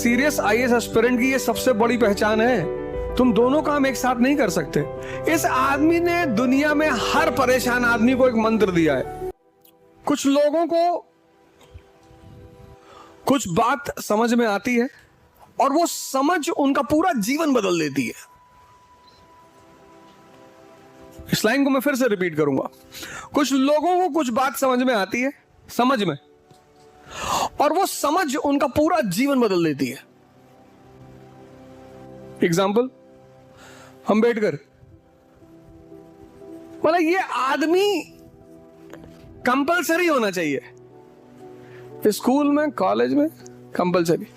Serious IAS aspirant की ये सबसे बड़ी पहचान है, तुम दोनों काम एक साथ नहीं कर सकते। इस आदमी ने दुनिया में हर परेशान आदमी को एक मंत्र दिया है। कुछ लोगों को कुछ बात समझ में आती है और वो समझ उनका पूरा जीवन बदल देती है। इस लाइन को मैं फिर से रिपीट करूंगा। कुछ लोगों को कुछ बात समझ में आती है, समझ में, और वो समझ उनका पूरा जीवन बदल देती है। एग्जाम्पल, अंबेडकर, मतलब ये आदमी कंपलसरी होना चाहिए स्कूल में, कॉलेज में, कंपलसरी।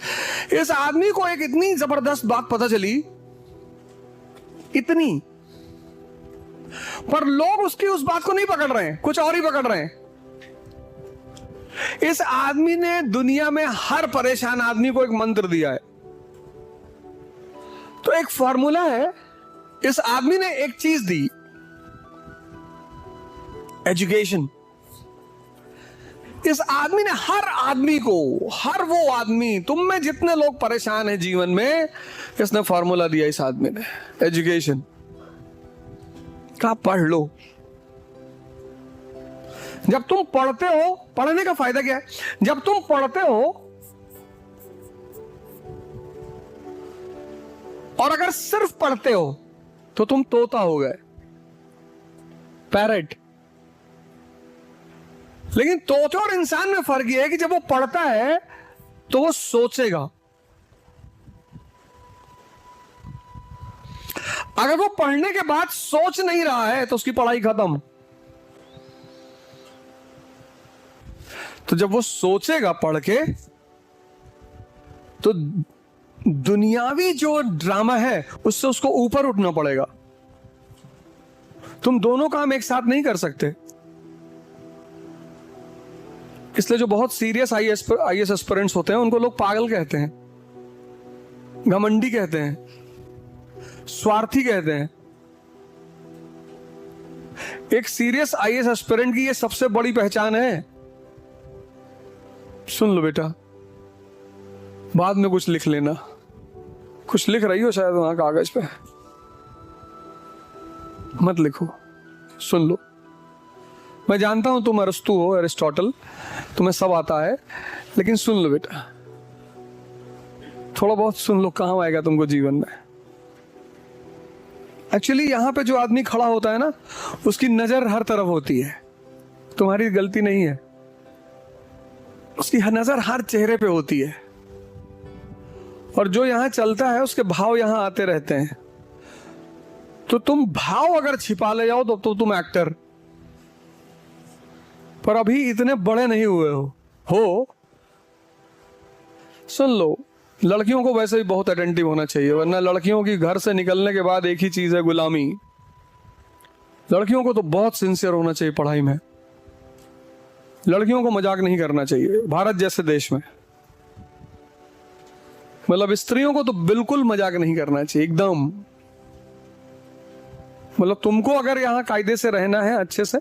इस आदमी को एक इतनी जबरदस्त बात पता चली, इतनी, पर लोग उसकी उस बात को नहीं पकड़ रहे हैं, कुछ और ही पकड़ रहे हैं। इस आदमी ने दुनिया में हर परेशान आदमी को एक मंत्र दिया है। तो एक फॉर्मूला है, इस आदमी ने एक चीज दी, एजुकेशन। इस आदमी ने हर आदमी को, हर वो आदमी, तुम में जितने लोग परेशान हैं जीवन में, इसने फॉर्मूला दिया इस आदमी ने, एजुकेशन का। पढ़ लो। जब तुम पढ़ते हो, पढ़ने का फायदा क्या है? जब तुम पढ़ते हो और अगर सिर्फ पढ़ते हो तो तुम तोता हो गए, पैरट। लेकिन तोते और इंसान में फर्क यह है कि जब वो पढ़ता है तो वो सोचेगा। अगर वो पढ़ने के बाद सोच नहीं रहा है तो उसकी पढ़ाई खत्म। तो जब वो सोचेगा पढ़ के, तो दुनियावी जो ड्रामा है उससे उसको ऊपर उठना पड़ेगा। तुम दोनों काम एक साथ नहीं कर सकते। इसलिए जो बहुत सीरियस आईएएस एस्पिरेंट्स होते हैं उनको लोग पागल कहते हैं, घमंडी कहते हैं, स्वार्थी कहते हैं। एक सीरियस आईएएस एस्पिरेंट की ये सबसे बड़ी पहचान है। सुन लो बेटा, बाद में कुछ लिख लेना। कुछ लिख रही हो शायद वहां कागज पे, मत लिखो, सुन लो। मैं जानता हूं तुम अरस्तु हो, एरिस्टोटल, तुम्हें सब आता है, लेकिन सुन लो बेटा, थोड़ा बहुत सुन लो, काम आएगा तुमको जीवन में। एक्चुअली यहां पे जो आदमी खड़ा होता है ना, उसकी नजर हर तरफ होती है, तुम्हारी गलती नहीं है। उसकी नजर हर चेहरे पे होती है, और जो यहां चलता है उसके भाव यहां आते रहते हैं। तो तुम भाव अगर छिपा ले जाओ तो तुम एक्टर, पर अभी इतने बड़े नहीं हुए हो। सुन लो, लड़कियों को वैसे भी बहुत अटेंटिव होना चाहिए, वरना लड़कियों की घर से निकलने के बाद एक ही चीज है, गुलामी। लड़कियों को तो बहुत सिंसियर होना चाहिए पढ़ाई में। लड़कियों को मजाक नहीं करना चाहिए भारत जैसे देश में। मतलब स्त्रियों को तो बिल्कुल मजाक नहीं करना चाहिए, एकदम। मतलब तुमको अगर यहां कायदे से रहना है अच्छे से,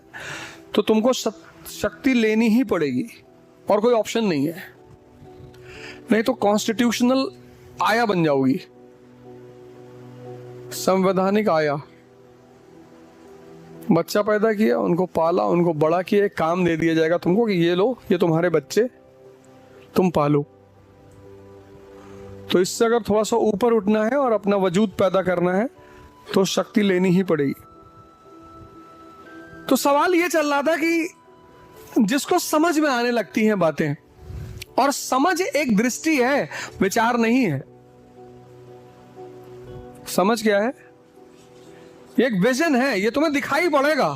तो तुमको शक्ति लेनी ही पड़ेगी, और कोई ऑप्शन नहीं है। नहीं तो कॉन्स्टिट्यूशनल आया बन जाओगी, संवैधानिक आया। बच्चा पैदा किया, उनको पाला, उनको बड़ा किया, एक काम दे दिया जाएगा तुमको कि ये लो, ये तुम्हारे बच्चे, तुम पालो। तो इससे अगर थोड़ा सा ऊपर उठना है और अपना वजूद पैदा करना है तो शक्ति लेनी ही पड़ेगी। तो सवाल ये चल रहा था कि जिसको समझ में आने लगती हैं बातें, और समझ एक दृष्टि है, विचार नहीं है। समझ क्या है? एक विजन है, ये तुम्हें दिखाई पड़ेगा।